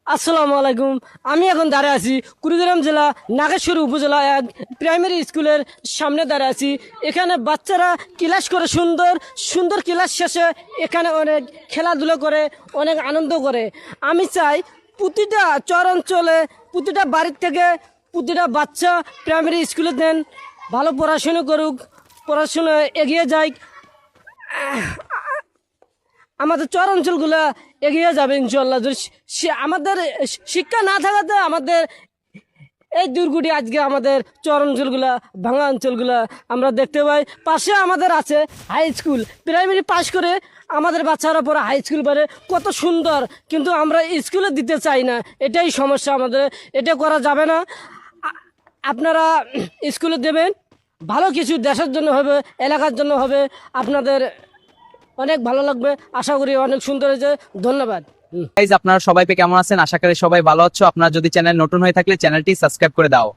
আসসালামু আলাইকুম। আমি এখন দাঁড়িয়ে আছি কুড়িগ্রাম জেলা নাগেশ্বরী উপজেলা এক প্রাইমারি স্কুলের সামনে দাঁড়িয়ে আছি। এখানে বাচ্চারা ক্লাস করে সুন্দর সুন্দর ক্লাস শেষে এখানে অনেক খেলাধুলো করে, অনেক আনন্দ করে। আমি চাই প্রতিটা চর অঞ্চলে, প্রতিটা বাড়ির থেকে প্রতিটা বাচ্চা প্রাইমারি স্কুলে দেন, ভালো পড়াশুনো করুক, পড়াশুনো এগিয়ে যায়। আমাদের চর অঞ্চলগুলো এগিয়ে যাবে ইনশাল্লাহ। যদি আমাদের শিক্ষা না থাকাতে আমাদের এই দুর্গটি আজকে আমাদের চর অঞ্চলগুলা, ভাঙা অঞ্চলগুলা আমরা দেখতে পাই। পাশে আমাদের আছে হাই স্কুল, প্রাইমারি পাশ করে আমাদের বাচ্চারা পরে হাই স্কুল পড়ে, কত সুন্দর, কিন্তু আমরা স্কুলে দিতে চাই না। এটাই সমস্যা আমাদের, এটা করা যাবে না। আপনারা স্কুলে দেবেন, ভালো কিছু দেশের জন্য হবে, এলাকার জন্য হবে, আপনাদের অনেক ভালো লাগবে। আশা করি অনেক সুন্দর হয়েছে। ধন্যবাদ। গাইজ, আপনারা সবাই কেমন আছেন? আশা করি সবাই ভালো আছো। আপনারা যদি চ্যানেল নতুন হয়ে থাকলে চ্যানেলটি সাবস্ক্রাইব করে দাও।